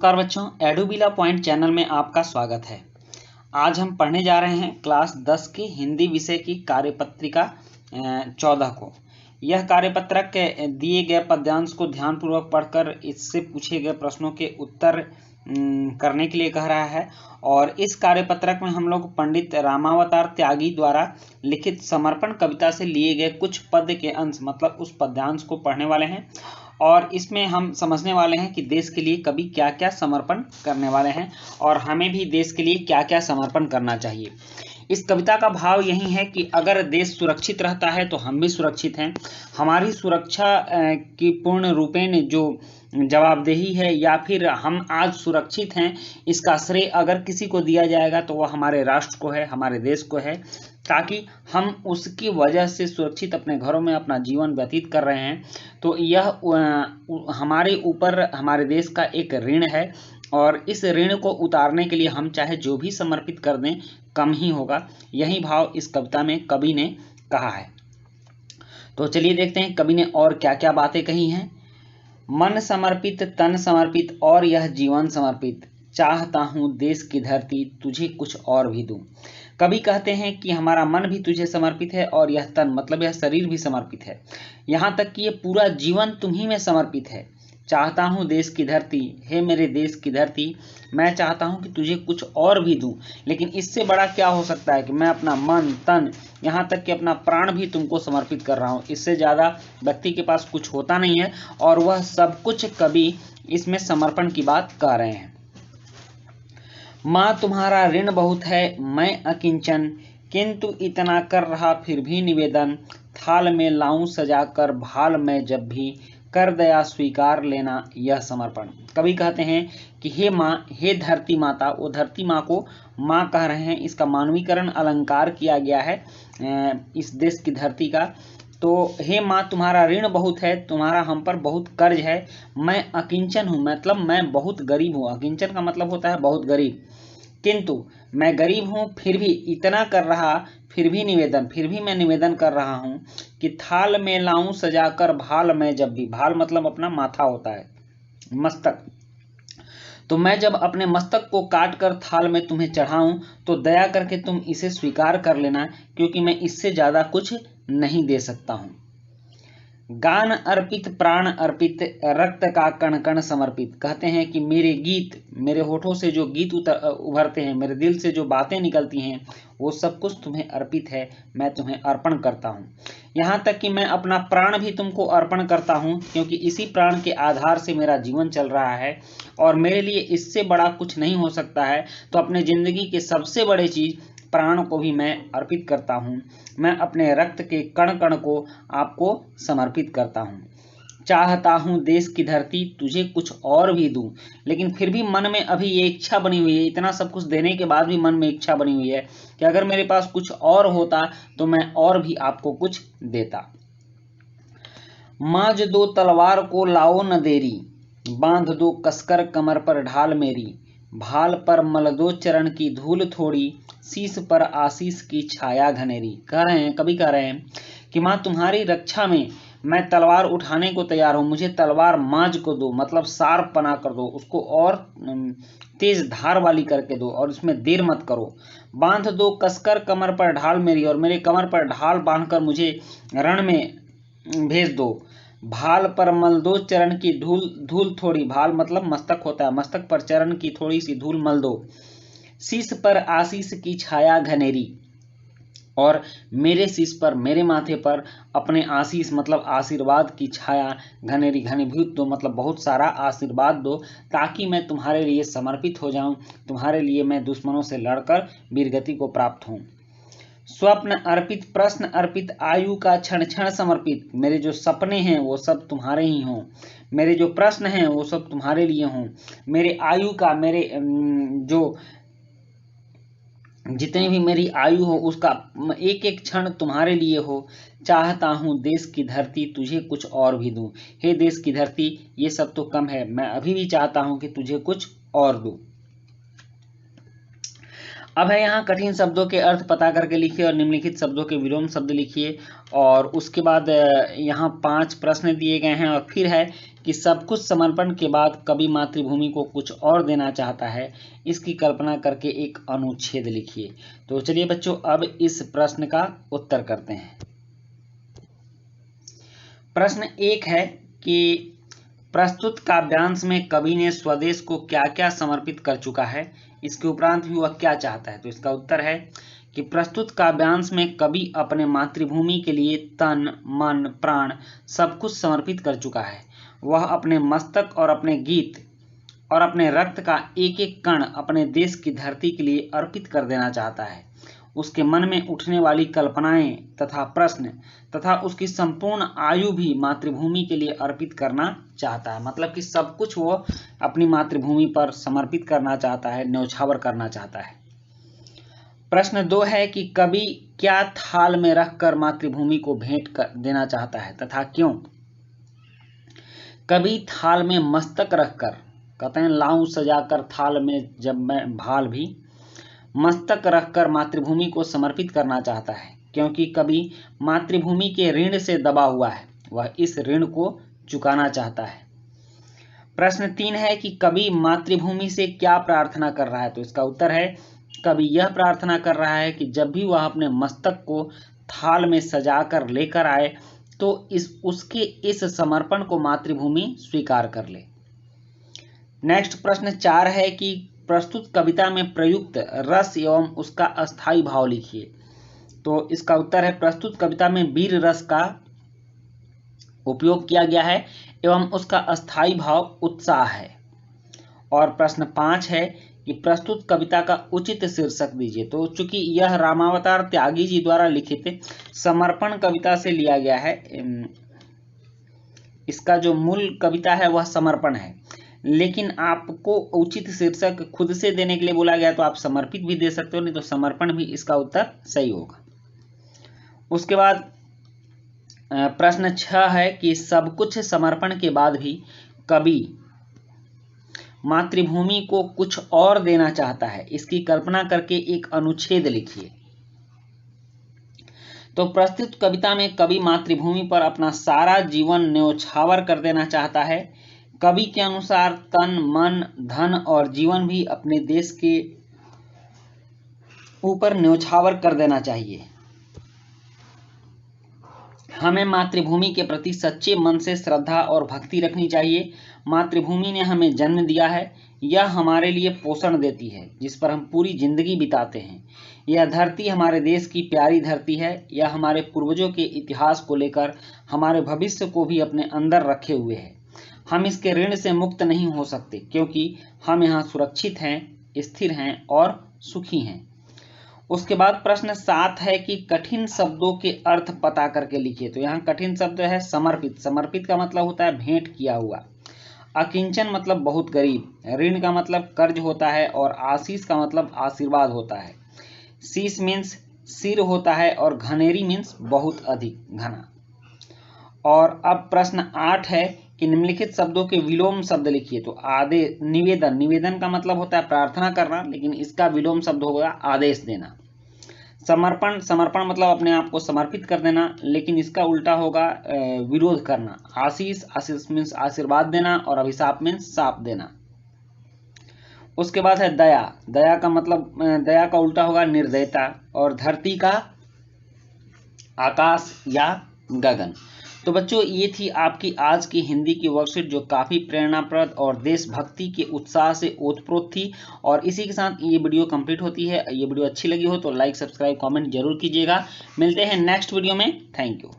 नमस्कार बच्चों, एडुबिला point channel में आपका स्वागत है। आज हम पढ़ने जा रहे हैं क्लास 10 की हिंदी विषय की कार्यपत्रिका 14 को। यह कार्यपत्रक के दिए गए पद्यांश को ध्यानपूर्वक पढ़कर इससे पूछे गए प्रश्नों के उत्तर करने के लिए कह रहा है। और इस कार्यपत्रक में हम लोग पंडित रामावतार त्यागी द्वारा लिखित समर्पण कविता से लिए गए कुछ पद्य के अंश मतलब उस पद्यांश को पढ़ने वाले हैं। और इसमें हम समझने वाले हैं कि देश के लिए कवि क्या क्या समर्पण करने वाले हैं और हमें भी देश के लिए क्या क्या समर्पण करना चाहिए। इस कविता का भाव यही है कि अगर देश सुरक्षित रहता है तो हम भी सुरक्षित हैं। हमारी सुरक्षा की पूर्ण रूपेण जो जवाबदेही है या फिर हम आज सुरक्षित हैं, इसका श्रेय अगर किसी को दिया जाएगा तो वह हमारे राष्ट्र को है, हमारे देश को है, ताकि हम उसकी वजह से सुरक्षित अपने घरों में अपना जीवन व्यतीत कर रहे हैं। तो यह हमारे ऊपर हमारे देश का एक ऋण है और इस ऋण को उतारने के लिए हम चाहे जो भी समर्पित कर दें कम ही होगा। यही भाव इस कविता में कवि ने कहा है। तो चलिए देखते हैं कवि ने और क्या क्या बातें कही हैं। मन समर्पित, तन समर्पित और यह जीवन समर्पित, चाहता हूँ देश की धरती तुझे कुछ और भी दूं। कवि कहते हैं कि हमारा मन भी तुझे समर्पित है और यह तन मतलब यह शरीर भी समर्पित है, यहाँ तक कि ये पूरा जीवन तुम्ही में समर्पित है। चाहता हूँ देश की धरती, हे मेरे देश की धरती, मैं चाहता हूँ कि तुझे कुछ और भी दूं। लेकिन इससे बड़ा क्या हो सकता है कि मैं अपना मन, तन, यहाँ तक कि अपना प्राण भी तुमको समर्पित कर रहा हूँ। इससे ज़्यादा व्यक्ति के पास कुछ होता नहीं है और वह सब कुछ कवि इसमें समर्पण की बात कह रहे हैं। माँ तुम्हारा ऋण बहुत है, मैं अकिंचन, किंतु इतना कर रहा फिर भी निवेदन, थाल में लाऊं सजाकर भाल में जब भी, कर दया स्वीकार लेना यह समर्पण। कवि कहते हैं कि हे माँ, हे धरती माता, वो धरती माँ को माँ कह रहे हैं। इसका मानवीकरण अलंकार किया गया है इस देश की धरती का। तो हे माँ, तुम्हारा ऋण बहुत है, तुम्हारा हम पर बहुत कर्ज है। मैं अकिंचन हूँ मतलब मैं बहुत गरीब हूँ। अकिंचन का मतलब होता है बहुत गरीब। किंतु मैं गरीब हूँ फिर भी इतना कर रहा, फिर भी निवेदन, फिर भी मैं निवेदन कर रहा हूँ कि थाल में लाऊं सजाकर भाल में जब भी। भाल मतलब अपना माथा होता है, मस्तक। तो मैं जब अपने मस्तक को काट कर थाल में तुम्हें चढ़ाऊं तो दया करके तुम इसे स्वीकार कर लेना, क्योंकि मैं इससे ज़्यादा कुछ नहीं दे सकता हूँ। गान अर्पित, प्राण अर्पित, रक्त का कण कण समर्पित। कहते हैं कि मेरे गीत, मेरे होठों से जो गीत उभरते हैं, मेरे दिल से जो बातें निकलती हैं, वो सब कुछ तुम्हें अर्पित है, मैं तुम्हें अर्पण करता हूँ। यहाँ तक कि मैं अपना प्राण भी तुमको अर्पण करता हूँ, क्योंकि इसी प्राण के आधार से मेरा जीवन चल रहा है और मेरे लिए इससे बड़ा कुछ नहीं हो सकता है। तो अपने ज़िंदगी के सबसे बड़े चीज़ प्राण को भी मैं अर्पित करता हूँ। मैं अपने रक्त के कण कण को आपको समर्पित करता हूँ। चाहता हूँ देश की धरती तुझे कुछ और भी दूं। लेकिन फिर भी मन में अभी ये इच्छा बनी हुई है, इतना सब कुछ देने के बाद भी मन में इच्छा बनी हुई है कि अगर मेरे पास कुछ और होता तो मैं और भी आपको कुछ देता। मांझ दो तलवार को लाओ न देरी, बांध दो कसकर कमर पर ढाल मेरी, भाल पर मल दो चरण की धूल थोड़ी, शीश पर आशीष की छाया घनेरी। कह रहे हैं, कभी कह रहे हैं कि माँ तुम्हारी रक्षा में मैं तलवार उठाने को तैयार हूँ। मुझे तलवार मांझ को दो मतलब शार्प बना कर दो, उसको और तेज धार वाली करके दो और उसमें देर मत करो। बांध दो कसकर कमर पर ढाल मेरी, और मेरे कमर पर ढाल बांधकर मुझे रण में भेज दो। भाल पर मल दो चरण की धूल थोड़ी, भाल मतलब मस्तक होता है, मस्तक पर चरण की थोड़ी सी धूल मल दो। शीश पर आशीष की छाया घनेरी, और मेरे शीश पर, मेरे माथे पर अपने आशीष मतलब आशीर्वाद की छाया घनेरी, घनीभूत दो मतलब बहुत सारा आशीर्वाद दो, ताकि मैं तुम्हारे लिए समर्पित हो जाऊं, तुम्हारे लिए मैं दुश्मनों से लड़कर वीरगति को प्राप्त हूं। स्वप्न अर्पित, प्रश्न अर्पित, आयु का क्षण क्षण समर्पित। मेरे जो सपने हैं वो सब तुम्हारे ही हों, मेरे जो प्रश्न हैं वो सब तुम्हारे लिए हों, मेरे आयु का, मेरे जो जितनी भी मेरी आयु हो उसका एक एक क्षण तुम्हारे लिए हो। चाहता हूँ देश की धरती तुझे कुछ और भी दूं। हे देश की धरती, ये सब तो कम है, मैं अभी भी चाहता हूँ कि तुझे कुछ और दूं। अब है यहाँ कठिन शब्दों के अर्थ पता करके लिखिए और निम्नलिखित शब्दों के विलोम शब्द लिखिए। और उसके बाद यहाँ 5 प्रश्न दिए गए हैं और फिर है कि सब कुछ समर्पण के बाद कवि मातृभूमि को कुछ और देना चाहता है, इसकी कल्पना करके एक अनुच्छेद लिखिए। तो चलिए बच्चों, अब इस प्रश्न का उत्तर करते हैं। प्रश्न 1 है कि प्रस्तुत काव्यांश में कवि ने स्वदेश को क्या क्या समर्पित कर चुका है, इसके उपरांत भी वह क्या चाहता है। तो इसका उत्तर है कि प्रस्तुत काव्यांश में कवि अपने मातृभूमि के लिए तन मन प्राण सब कुछ समर्पित कर चुका है। वह अपने मस्तक और अपने गीत और अपने रक्त का एक एक कण अपने देश की धरती के लिए अर्पित कर देना चाहता है। उसके मन में उठने वाली कल्पनाएं तथा प्रश्न तथा उसकी संपूर्ण आयु भी मातृभूमि के लिए अर्पित करना चाहता है। मतलब कि सब कुछ वो अपनी मातृभूमि पर समर्पित करना चाहता है, न्यौछावर करना चाहता है। प्रश्न 2 है कि कवि क्या थाल में रखकर मातृभूमि को भेंट कर देना चाहता है तथा क्यों। कवि थाल में मस्तक रखकर, कहते हैं लाऊं सजाकर थाल में जब मैं भाल भी, मस्तक रखकर मातृभूमि को समर्पित करना चाहता है, क्योंकि कवि मातृभूमि के ऋण से दबा हुआ है, वह इस ऋण को चुकाना चाहता है। प्रश्न 3 है कि कवि मातृभूमि से क्या प्रार्थना कर रहा है। तो इसका उत्तर है कवि यह प्रार्थना कर रहा है कि जब भी वह अपने मस्तक को थाल में सजाकर लेकर आए तो उसके इस समर्पण को मातृभूमि स्वीकार कर ले। नेक्स्ट प्रश्न 4 है कि प्रस्तुत कविता में प्रयुक्त रस एवं उसका अस्थायी भाव लिखिए। तो इसका उत्तर है प्रस्तुत कविता में वीर रस का उपयोग किया गया है एवं उसका अस्थायी भाव उत्साह है। और प्रश्न 5 है कि प्रस्तुत कविता का उचित शीर्षक दीजिए। तो चूंकि यह रामावतार त्यागी जी द्वारा लिखित समर्पण कविता से लिया गया है, इसका जो मूल कविता है वह समर्पण है, लेकिन आपको उचित शीर्षक खुद से देने के लिए बोला गया तो आप समर्पित भी दे सकते हो, नहीं तो समर्पण भी इसका उत्तर सही होगा। उसके बाद प्रश्न 6 है कि सब कुछ समर्पण के बाद भी कवि मातृभूमि को कुछ और देना चाहता है, इसकी कल्पना करके एक अनुच्छेद लिखिए। तो प्रस्तुत कविता में कवि मातृभूमि पर अपना सारा जीवन न्यौछावर कर देना चाहता है। कवि के अनुसार तन मन धन और जीवन भी अपने देश के ऊपर न्यौछावर कर देना चाहिए। हमें मातृभूमि के प्रति सच्चे मन से श्रद्धा और भक्ति रखनी चाहिए। मातृभूमि ने हमें जन्म दिया है, यह हमारे लिए पोषण देती है जिस पर हम पूरी जिंदगी बिताते हैं। यह धरती हमारे देश की प्यारी धरती है। यह हमारे पूर्वजों के इतिहास को लेकर हमारे भविष्य को भी अपने अंदर रखे हुए है। हम इसके ऋण से मुक्त नहीं हो सकते, क्योंकि हम यहाँ सुरक्षित हैं, स्थिर हैं और सुखी हैं। उसके बाद प्रश्न 7 है कि कठिन शब्दों के अर्थ पता करके लिखिए। तो यहाँ कठिन शब्द है समर्पित। समर्पित का मतलब होता है भेंट किया हुआ। अकिंचन मतलब बहुत गरीब। ऋण का मतलब कर्ज होता है और आशीष का मतलब आशीर्वाद होता है। शीश मीन्स सिर होता है और घनेरी मीन्स बहुत अधिक घना। और अब प्रश्न 8 है कि निम्नलिखित शब्दों के विलोम शब्द लिखिए। तो आदेश, निवेदन, निवेदन का मतलब होता है प्रार्थना करना, लेकिन इसका विलोम शब्द होगा आदेश देना। समर्पण, समर्पण मतलब अपने आप को समर्पित कर देना, लेकिन इसका उल्टा होगा विरोध करना। आशीष, आशीष मीन्स आशीर्वाद देना और अभिशाप मीन्स शाप देना। उसके बाद है दया। दया का मतलब, दया का उल्टा होगा निर्दयता। और धरती का आकाश या गगन। तो बच्चों, ये थी आपकी आज की हिंदी की वर्कशीट, जो काफ़ी प्रेरणाप्रद और देशभक्ति के उत्साह से ओतप्रोत थी। और इसी के साथ ये वीडियो कंप्लीट होती है। ये वीडियो अच्छी लगी हो तो लाइक सब्सक्राइब कमेंट जरूर कीजिएगा। मिलते हैं नेक्स्ट वीडियो में। Thank you.